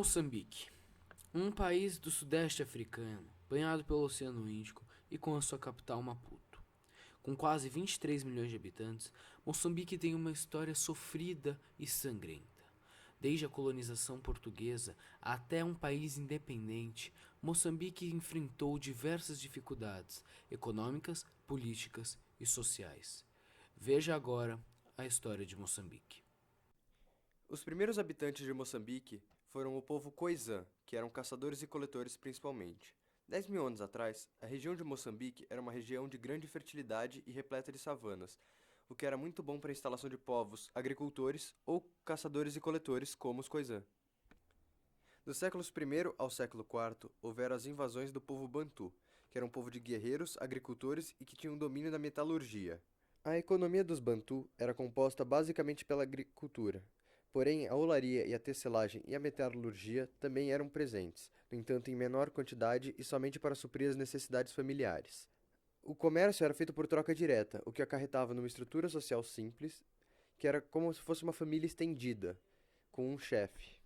Moçambique, um país do sudeste africano, banhado pelo Oceano Índico e com a sua capital Maputo. Com quase 23 milhões de habitantes, Moçambique tem uma história sofrida e sangrenta. Desde a colonização portuguesa até um país independente, Moçambique enfrentou diversas dificuldades econômicas, políticas e sociais. Veja agora a história de Moçambique. Os primeiros habitantes de Moçambique foram o povo Khoisan, que eram caçadores e coletores principalmente. 10 mil anos atrás, a região de Moçambique era uma região de grande fertilidade e repleta de savanas, o que era muito bom para a instalação de povos agricultores ou caçadores e coletores como os Khoisan. Dos séculos I ao século IV, houveram as invasões do povo Bantu, que era um povo de guerreiros, agricultores e que tinham domínio da metalurgia. A economia dos Bantu era composta basicamente pela agricultura. Porém, a olaria e a tecelagem e a metalurgia também eram presentes, no entanto em menor quantidade e somente para suprir as necessidades familiares. O comércio era feito por troca direta, o que acarretava numa estrutura social simples, que era como se fosse uma família estendida, com um chefe.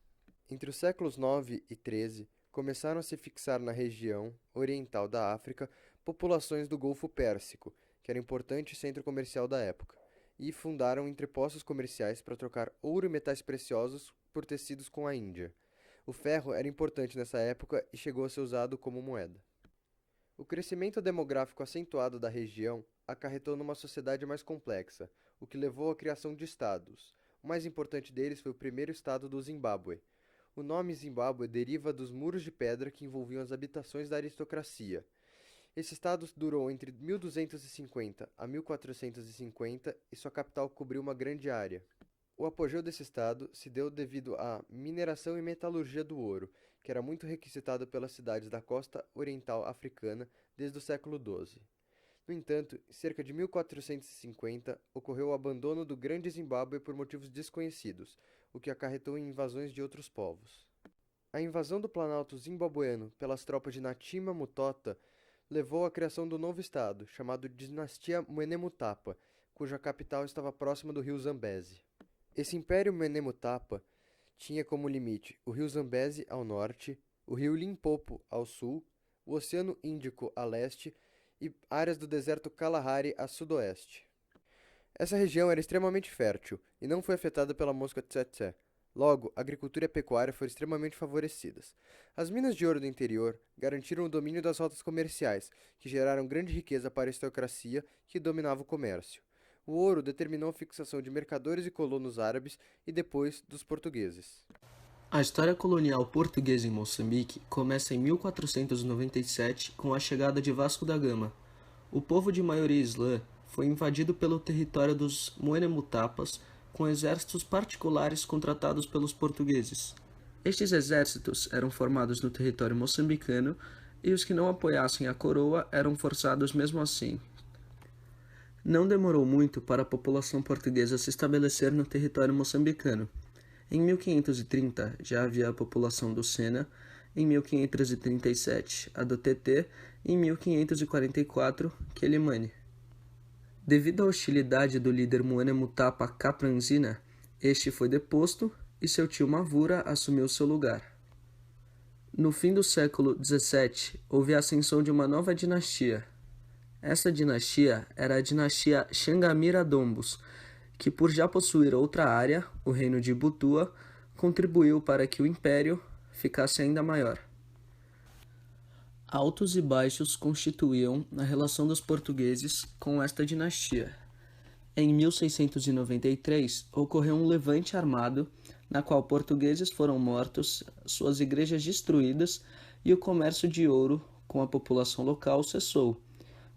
Entre os séculos IX e XIII, começaram a se fixar na região oriental da África populações do Golfo Pérsico, que era importante centro comercial da época, e fundaram entrepostos comerciais para trocar ouro e metais preciosos por tecidos com a Índia. O ferro era importante nessa época e chegou a ser usado como moeda. O crescimento demográfico acentuado da região acarretou numa sociedade mais complexa, o que levou à criação de estados. O mais importante deles foi o primeiro estado do Zimbábue. O nome Zimbábue deriva dos muros de pedra que envolviam as habitações da aristocracia. Esse estado durou entre 1250 a 1450 e sua capital cobriu uma grande área. O apogeu desse estado se deu devido à mineração e metalurgia do ouro, que era muito requisitado pelas cidades da costa oriental africana desde o século XII. No entanto, em cerca de 1450, ocorreu o abandono do Grande Zimbábue por motivos desconhecidos, o que acarretou em invasões de outros povos. A invasão do Planalto zimbabueno pelas tropas de Natima Mutota levou à criação do novo estado, chamado de Dinastia Mwenemutapa, cuja capital estava próxima do rio Zambeze. Esse Império Mwenemutapa tinha como limite o rio Zambeze ao norte, o rio Limpopo ao sul, o Oceano Índico a leste e áreas do deserto Kalahari a sudoeste. Essa região era extremamente fértil e não foi afetada pela mosca tsetse. Logo, a agricultura e a pecuária foram extremamente favorecidas. As minas de ouro do interior garantiram o domínio das rotas comerciais, que geraram grande riqueza para a aristocracia que dominava o comércio. O ouro determinou a fixação de mercadores e colonos árabes e depois dos portugueses. A história colonial portuguesa em Moçambique começa em 1497 com a chegada de Vasco da Gama. O povo de maioria islã foi invadido pelo território dos Mwenemutapas com exércitos particulares contratados pelos portugueses. Estes exércitos eram formados no território moçambicano e os que não apoiassem a coroa eram forçados mesmo assim. Não demorou muito para a população portuguesa se estabelecer no território moçambicano. Em 1530 já havia a população do Sena, em 1537 a do Tetê e em 1544 Quelimane. Devido à hostilidade do líder Mwenemutapa Kapranzina, este foi deposto e seu tio Mavura assumiu seu lugar. No fim do século XVII, houve a ascensão de uma nova dinastia. Essa dinastia era a dinastia Xangamira-Dombos, que por já possuir outra área, o reino de Butua, contribuiu para que o império ficasse ainda maior. Altos e baixos constituíam a relação dos portugueses com esta dinastia. Em 1693, ocorreu um levante armado, na qual portugueses foram mortos, suas igrejas destruídas e o comércio de ouro com a população local cessou.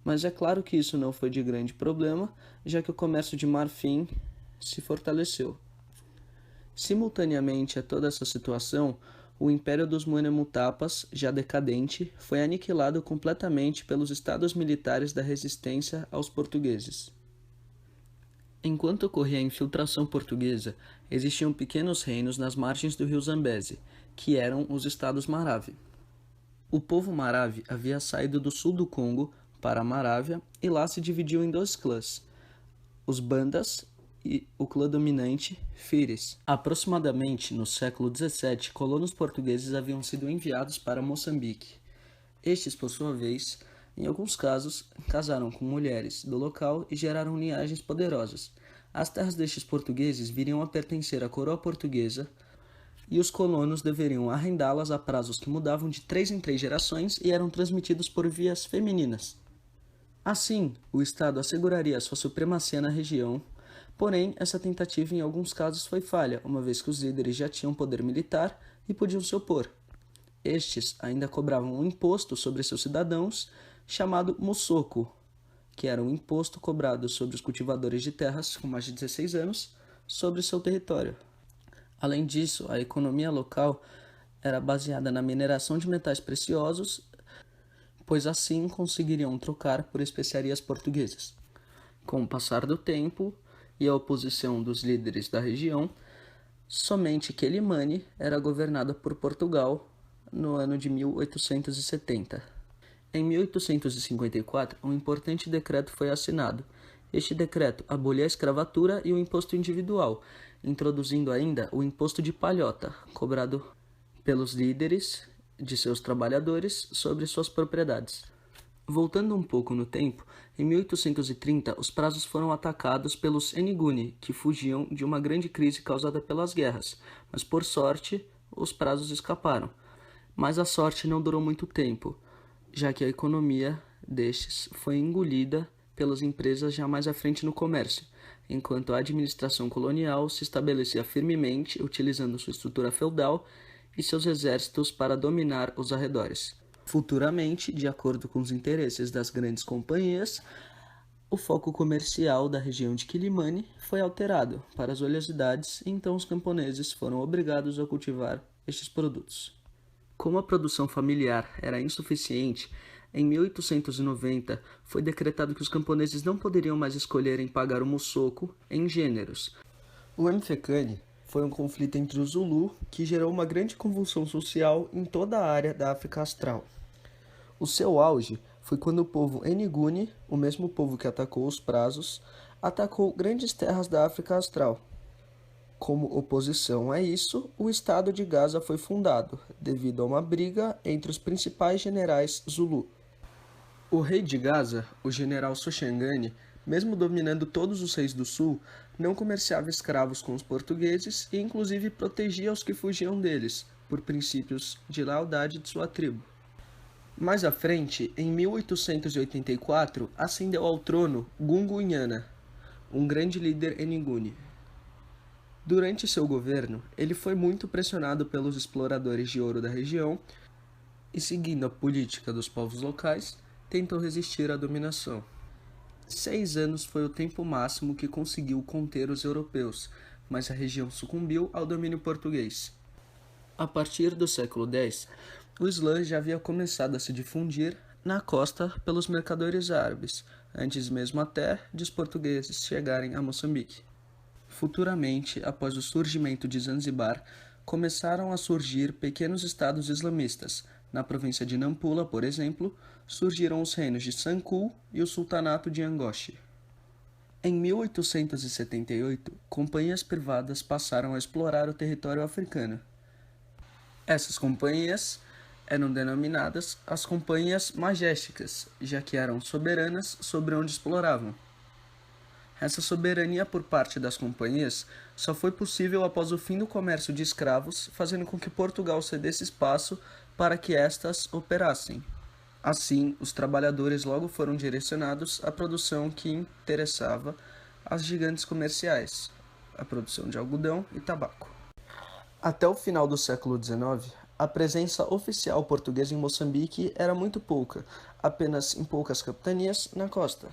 Mas é claro que isso não foi de grande problema, já que o comércio de marfim se fortaleceu. Simultaneamente a toda essa situação, o Império dos Mwenemutapas, já decadente, foi aniquilado completamente pelos estados militares da resistência aos portugueses. Enquanto ocorria a infiltração portuguesa, existiam pequenos reinos nas margens do rio Zambeze, que eram os estados Marave. O povo Marave havia saído do sul do Congo para a Marávia e lá se dividiu em dois clãs, os Bandas e o clã dominante, Fires. Aproximadamente no século XVII, colonos portugueses haviam sido enviados para Moçambique. Estes, por sua vez, em alguns casos, casaram com mulheres do local e geraram linhagens poderosas. As terras destes portugueses viriam a pertencer à coroa portuguesa e os colonos deveriam arrendá-las a prazos que mudavam de 3 em 3 gerações e eram transmitidos por vias femininas. Assim, o Estado asseguraria sua supremacia na região, porém, essa tentativa em alguns casos foi falha, uma vez que os líderes já tinham poder militar e podiam se opor. Estes ainda cobravam um imposto sobre seus cidadãos, chamado muçoco, que era um imposto cobrado sobre os cultivadores de terras com mais de 16 anos sobre seu território. Além disso, a economia local era baseada na mineração de metais preciosos, pois assim conseguiriam trocar por especiarias portuguesas. Com o passar do tempo e a oposição dos líderes da região, somente Quelimane era governada por Portugal no ano de 1870. Em 1854, um importante decreto foi assinado. Este decreto abolia a escravatura e o imposto individual, introduzindo ainda o imposto de palhota, cobrado pelos líderes de seus trabalhadores sobre suas propriedades. Voltando um pouco no tempo, em 1830 os prazos foram atacados pelos Nguni, que fugiam de uma grande crise causada pelas guerras, mas por sorte os prazos escaparam. Mas a sorte não durou muito tempo, já que a economia destes foi engolida pelas empresas já mais à frente no comércio, enquanto a administração colonial se estabelecia firmemente, utilizando sua estrutura feudal e seus exércitos para dominar os arredores. Futuramente, de acordo com os interesses das grandes companhias, o foco comercial da região de Quelimane foi alterado para as oleosidades e então os camponeses foram obrigados a cultivar estes produtos. Como a produção familiar era insuficiente, em 1890 foi decretado que os camponeses não poderiam mais escolher em pagar o muçoco em gêneros. O Mfecane foi um conflito entre os Zulu que gerou uma grande convulsão social em toda a área da África Austral. O seu auge foi quando o povo Nguni, o mesmo povo que atacou os prazos, atacou grandes terras da África Austral. Como oposição a isso, o Estado de Gaza foi fundado, devido a uma briga entre os principais generais Zulu. O rei de Gaza, o general Soshangane, mesmo dominando todos os reis do sul, não comerciava escravos com os portugueses e inclusive protegia os que fugiam deles, por princípios de lealdade de sua tribo. Mais à frente, em 1884, ascendeu ao trono Gungu Nyana, um grande líder Nguni. Durante seu governo, ele foi muito pressionado pelos exploradores de ouro da região e, seguindo a política dos povos locais, tentou resistir à dominação. 6 anos foi o tempo máximo que conseguiu conter os europeus, mas a região sucumbiu ao domínio português. A partir do século X, o Islã já havia começado a se difundir na costa pelos mercadores árabes, antes mesmo até de os portugueses chegarem a Moçambique. Futuramente, após o surgimento de Zanzibar, começaram a surgir pequenos estados islamistas. Na província de Nampula, por exemplo, surgiram os reinos de Sanku e o sultanato de Angoche. Em 1878, companhias privadas passaram a explorar o território africano. Essas companhias eram denominadas as companhias magésticas, já que eram soberanas sobre onde exploravam. Essa soberania por parte das companhias só foi possível após o fim do comércio de escravos, fazendo com que Portugal cedesse espaço para que estas operassem. Assim, os trabalhadores logo foram direcionados à produção que interessava às gigantes comerciais, a produção de algodão e tabaco. Até o final do século XIX, a presença oficial portuguesa em Moçambique era muito pouca, apenas em poucas capitanias na costa.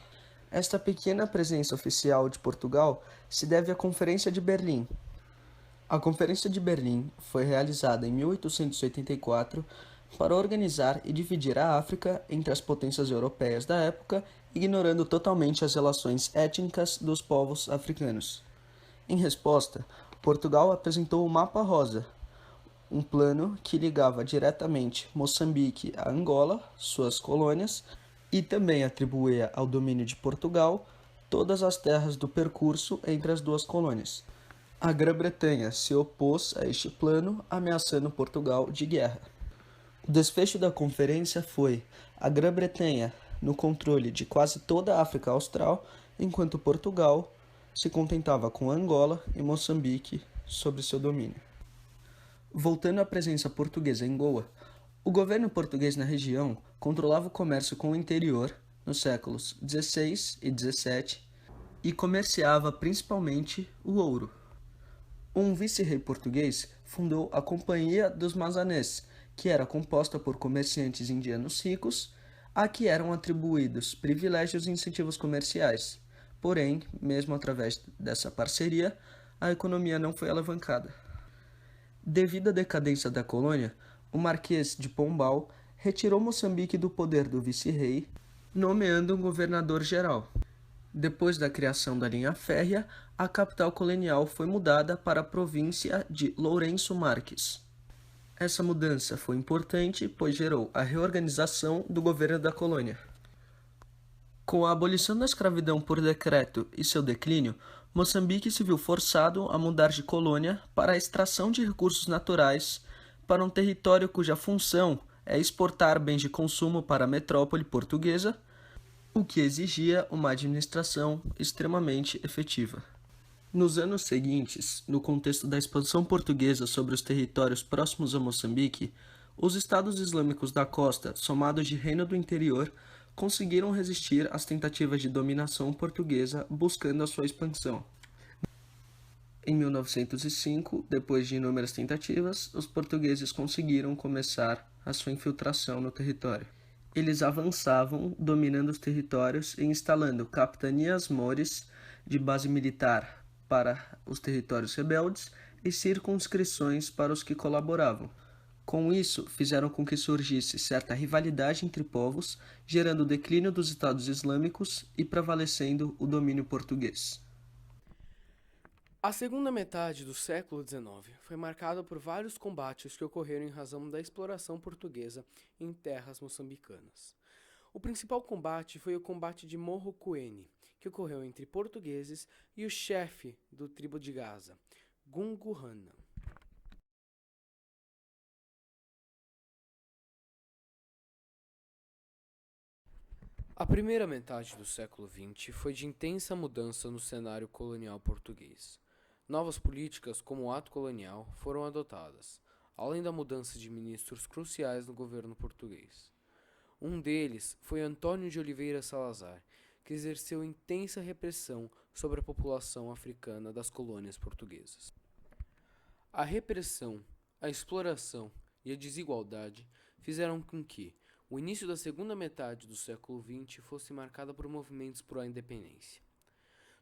Esta pequena presença oficial de Portugal se deve à Conferência de Berlim. A Conferência de Berlim foi realizada em 1884 para organizar e dividir a África entre as potências europeias da época, ignorando totalmente as relações étnicas dos povos africanos. Em resposta, Portugal apresentou o Mapa Rosa, um plano que ligava diretamente Moçambique a Angola, suas colônias, e também atribuía ao domínio de Portugal todas as terras do percurso entre as duas colônias. A Grã-Bretanha se opôs a este plano, ameaçando Portugal de guerra. O desfecho da conferência foi a Grã-Bretanha no controle de quase toda a África Austral, enquanto Portugal se contentava com Angola e Moçambique sob seu domínio. Voltando à presença portuguesa em Goa, o governo português na região controlava o comércio com o interior nos séculos XVI e XVII e comerciava principalmente o ouro. Um vice-rei português fundou a Companhia dos Mazanés, que era composta por comerciantes indianos ricos, a que eram atribuídos privilégios e incentivos comerciais. Porém, mesmo através dessa parceria, a economia não foi alavancada. Devido à decadência da colônia, o Marquês de Pombal retirou Moçambique do poder do vice-rei, nomeando um governador-geral. Depois da criação da linha férrea, a capital colonial foi mudada para a província de Lourenço Marques. Essa mudança foi importante, pois gerou a reorganização do governo da colônia. Com a abolição da escravidão por decreto e seu declínio, Moçambique se viu forçado a mudar de colônia para a extração de recursos naturais para um território cuja função é exportar bens de consumo para a metrópole portuguesa, o que exigia uma administração extremamente efetiva. Nos anos seguintes, no contexto da expansão portuguesa sobre os territórios próximos a Moçambique, os estados islâmicos da costa, somados de Reino do Interior, conseguiram resistir às tentativas de dominação portuguesa buscando a sua expansão. Em 1905, depois de inúmeras tentativas, os portugueses conseguiram começar a sua infiltração no território. Eles avançavam, dominando os territórios e instalando capitanias mores de base militar para os territórios rebeldes e circunscrições para os que colaboravam. Com isso, fizeram com que surgisse certa rivalidade entre povos, gerando o declínio dos Estados Islâmicos e prevalecendo o domínio português. A segunda metade do século XIX foi marcada por vários combates que ocorreram em razão da exploração portuguesa em terras moçambicanas. O principal combate foi o combate de Morro Coene, que ocorreu entre portugueses e o chefe do tribo de Gaza, Gungu Hanna. A primeira metade do século XX foi de intensa mudança no cenário colonial português. Novas políticas, como o ato colonial, foram adotadas, além da mudança de ministros cruciais no governo português. Um deles foi Antônio de Oliveira Salazar, que exerceu intensa repressão sobre a população africana das colônias portuguesas. A repressão, a exploração e a desigualdade fizeram com que o início da segunda metade do século XX fosse marcada por movimentos pró independência.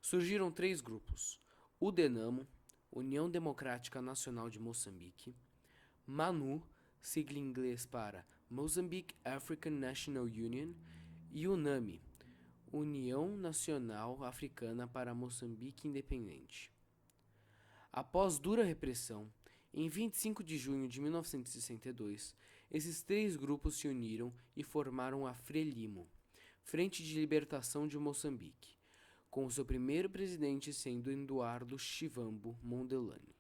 Surgiram três grupos: o DENAMO, União Democrática Nacional de Moçambique; MANU, sigla em inglês para Mozambique African National Union; e UNAMI, União Nacional Africana para Moçambique Independente. Após dura repressão, em 25 de junho de 1962, esses três grupos se uniram e formaram a FRELIMO, Frente de Libertação de Moçambique, com seu primeiro presidente sendo Eduardo Chivambo Mondelane.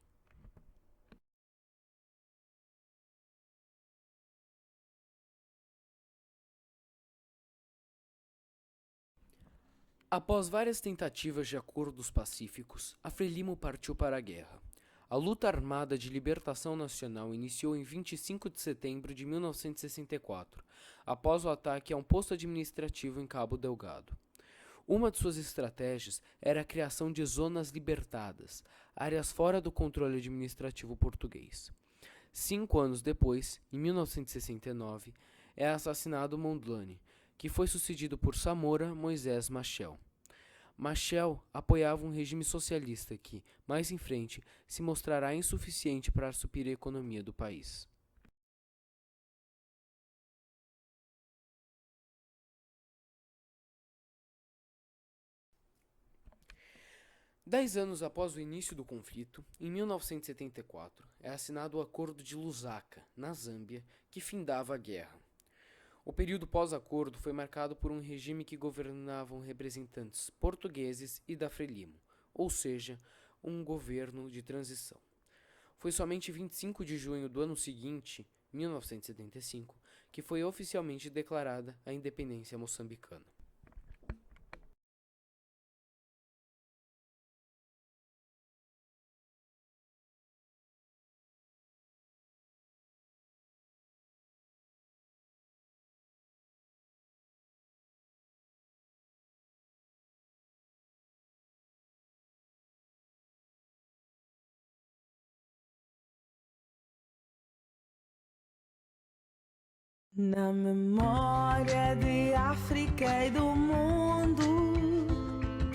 Após várias tentativas de acordos pacíficos, a FRELIMO partiu para a guerra. A luta armada de libertação nacional iniciou em 25 de setembro de 1964, após o ataque a um posto administrativo em Cabo Delgado. Uma de suas estratégias era a criação de zonas libertadas, áreas fora do controle administrativo português. 5 anos depois, em 1969, é assassinado Mondlane, que foi sucedido por Samora Moisés Machel. Machel apoiava um regime socialista que, mais em frente, se mostrará insuficiente para suprir a economia do país. Dez anos após o início do conflito, em 1974, é assinado o Acordo de Lusaka, na Zâmbia, que findava a guerra. O período pós-acordo foi marcado por um regime que governavam representantes portugueses e da Frelimo, ou seja, um governo de transição. Foi somente 25 de junho do ano seguinte, 1975, que foi oficialmente declarada a independência moçambicana. Na memória de África e do mundo,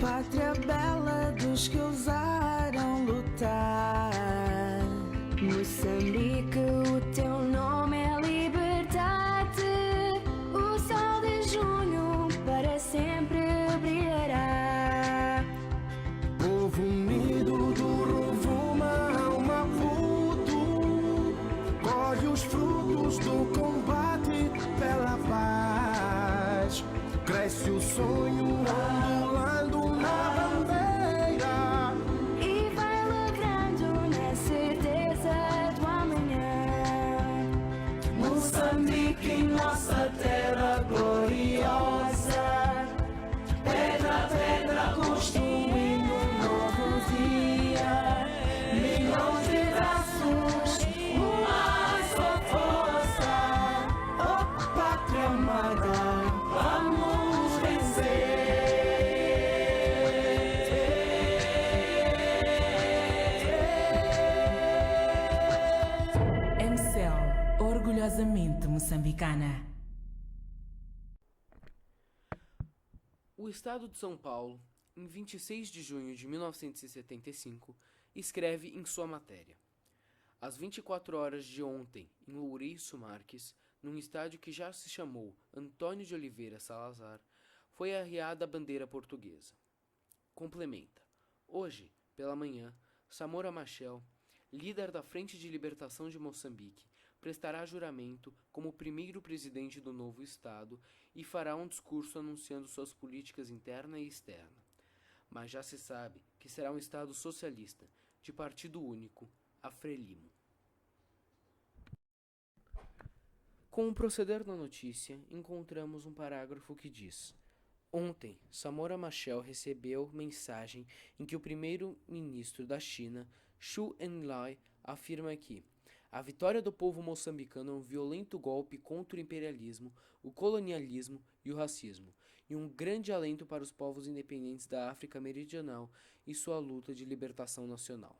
pátria bela dos que ousaram lutar. Moçambique, o teu nome é liberdade. O sol de junho para sempre brilhará. Povo unido do Rovuma ao Maputo, colhe os frutos do combate pela paz. Cresce o sonho ondulando na bandeira e vai logrando na certeza do amanhã. Moçambique, nossa terra gloriosa, pedra a pedra construindo um novo dia. Milhões de braços, uma só força. Oh, pátria amada, vamos vencer. MCL, orgulhosamente moçambicana. O Estado de São Paulo, em 26 de junho de 1975, escreve em sua matéria: às 24 horas de ontem, em Lourenço Marques, num estádio que já se chamou Antônio de Oliveira Salazar, foi arriada a bandeira portuguesa. Complementa: hoje, pela manhã, Samora Machel, líder da Frente de Libertação de Moçambique, prestará juramento como primeiro presidente do novo Estado e fará um discurso anunciando suas políticas interna e externa. Mas já se sabe que será um Estado socialista, de partido único, a Frelimo. Com o proceder da notícia, encontramos um parágrafo que diz: ontem, Samora Machel recebeu mensagem em que o primeiro-ministro da China, Zhou Enlai, afirma que a vitória do povo moçambicano é um violento golpe contra o imperialismo, o colonialismo e o racismo, e um grande alento para os povos independentes da África Meridional e sua luta de libertação nacional.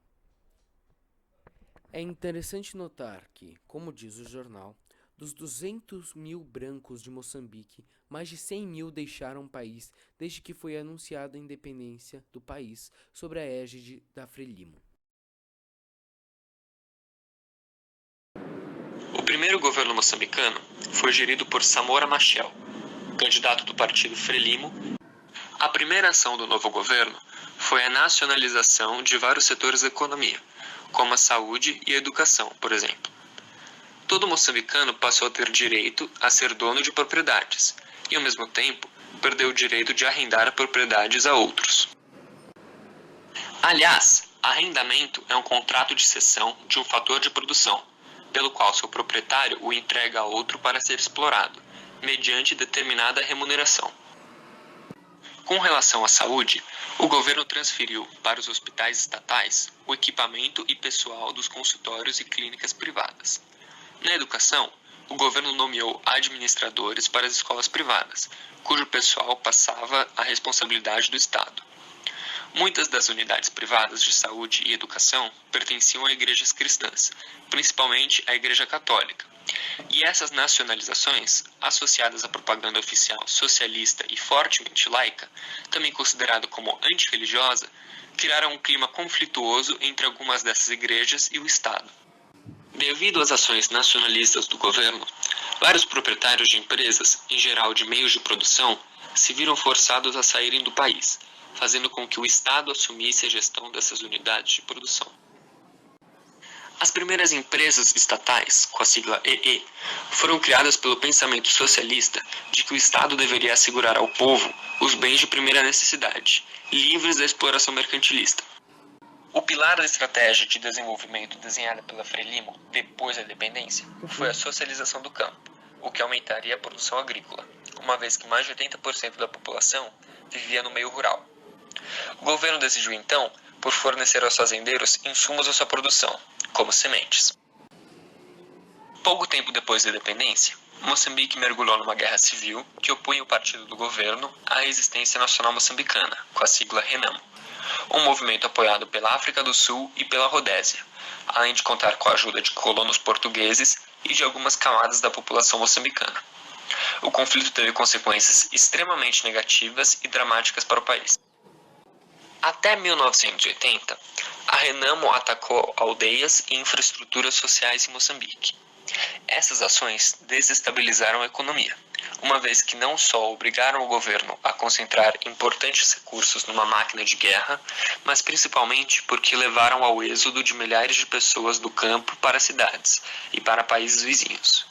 É interessante notar que, como diz o jornal, dos 200 mil brancos de Moçambique, mais de 100 mil deixaram o país desde que foi anunciada a independência do país sob a égide da Frelimo. O primeiro governo moçambicano foi gerido por Samora Machel, candidato do partido Frelimo. A primeira ação do novo governo foi a nacionalização de vários setores da economia, como a saúde e a educação, por exemplo. Todo moçambicano passou a ter direito a ser dono de propriedades e, ao mesmo tempo, perdeu o direito de arrendar propriedades a outros. Aliás, arrendamento é um contrato de cessão de um fator de produção, pelo qual seu proprietário o entrega a outro para ser explorado, mediante determinada remuneração. Com relação à saúde, o governo transferiu para os hospitais estatais o equipamento e pessoal dos consultórios e clínicas privadas. Na educação, o governo nomeou administradores para as escolas privadas, cujo pessoal passava a responsabilidade do Estado. Muitas das unidades privadas de saúde e educação pertenciam a igrejas cristãs, principalmente a Igreja Católica. E essas nacionalizações, associadas à propaganda oficial socialista e fortemente laica, também considerada como antirreligiosa, criaram um clima conflituoso entre algumas dessas igrejas e o Estado. Devido às ações nacionalistas do governo, vários proprietários de empresas, em geral de meios de produção, se viram forçados a saírem do país, fazendo com que o Estado assumisse a gestão dessas unidades de produção. As primeiras empresas estatais, com a sigla EE, foram criadas pelo pensamento socialista de que o Estado deveria assegurar ao povo os bens de primeira necessidade, livres da exploração mercantilista. O pilar da estratégia de desenvolvimento desenhada pela Frelimo depois da independência foi a socialização do campo, o que aumentaria a produção agrícola, uma vez que mais de 80% da população vivia no meio rural. O governo decidiu então por fornecer aos fazendeiros insumos da sua produção, como sementes. Pouco tempo depois da independência, Moçambique mergulhou numa guerra civil que opunha o partido do governo à Resistência Nacional Moçambicana, com a sigla RENAMO, um movimento apoiado pela África do Sul e pela Rodésia, além de contar com a ajuda de colonos portugueses e de algumas camadas da população moçambicana. O conflito teve consequências extremamente negativas e dramáticas para o país. Até 1980, a RENAMO atacou aldeias e infraestruturas sociais em Moçambique. Essas ações desestabilizaram a economia, uma vez que não só obrigaram o governo a concentrar importantes recursos numa máquina de guerra, mas principalmente porque levaram ao êxodo de milhares de pessoas do campo para as cidades e para países vizinhos.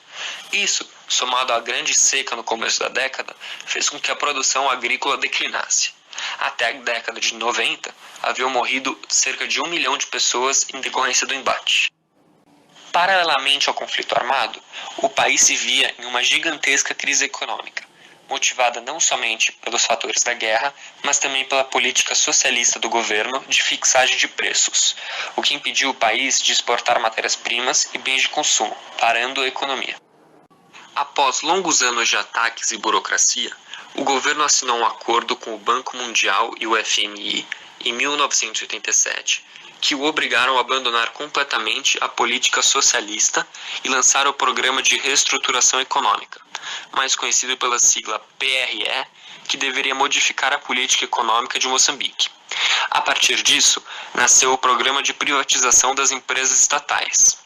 Isso, somado à grande seca no começo da década, fez com que a produção agrícola declinasse. Até a década de 90, haviam morrido cerca de 1 milhão de pessoas em decorrência do embate. Paralelamente ao conflito armado, o país se via em uma gigantesca crise econômica, motivada não somente pelos fatores da guerra, mas também pela política socialista do governo de fixagem de preços, o que impediu o país de exportar matérias-primas e bens de consumo, parando a economia. Após longos anos de ataques e burocracia, o governo assinou um acordo com o Banco Mundial e o FMI em 1987, que o obrigaram a abandonar completamente a política socialista e lançar o Programa de Reestruturação Econômica, mais conhecido pela sigla PRE, que deveria modificar a política econômica de Moçambique. A partir disso, nasceu o Programa de Privatização das Empresas Estatais.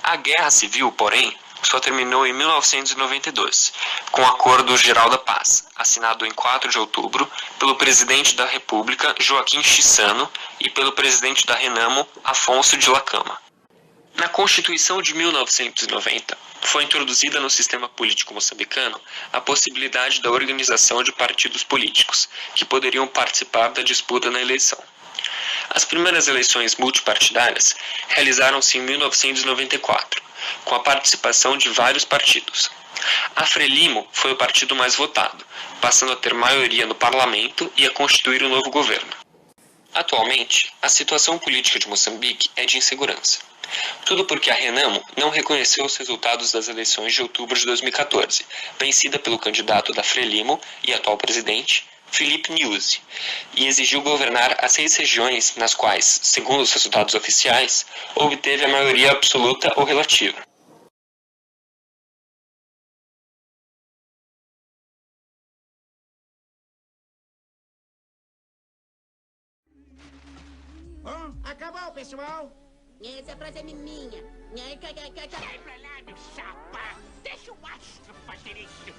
A Guerra Civil, porém, só terminou em 1992, com o Acordo Geral da Paz, assinado em 4 de outubro pelo presidente da República, Joaquim Chissano, e pelo presidente da RENAMO, Afonso de Lacama. Na Constituição de 1990, foi introduzida no sistema político moçambicano a possibilidade da organização de partidos políticos, que poderiam participar da disputa na eleição. As primeiras eleições multipartidárias realizaram-se em 1994, com a participação de vários partidos. A Frelimo foi o partido mais votado, passando a ter maioria no parlamento e a constituir um novo governo. Atualmente, a situação política de Moçambique é de insegurança. Tudo porque a RENAMO não reconheceu os resultados das eleições de outubro de 2014, vencida pelo candidato da Frelimo e atual presidente, Filipe Nyusi, e exigiu governar as 6 regiões nas quais, segundo os resultados oficiais, obteve a maioria absoluta ou relativa. Acabou, pessoal! Essa frase é minha. Sai pra lá, meu chapa! Deixa o astro fazer isso!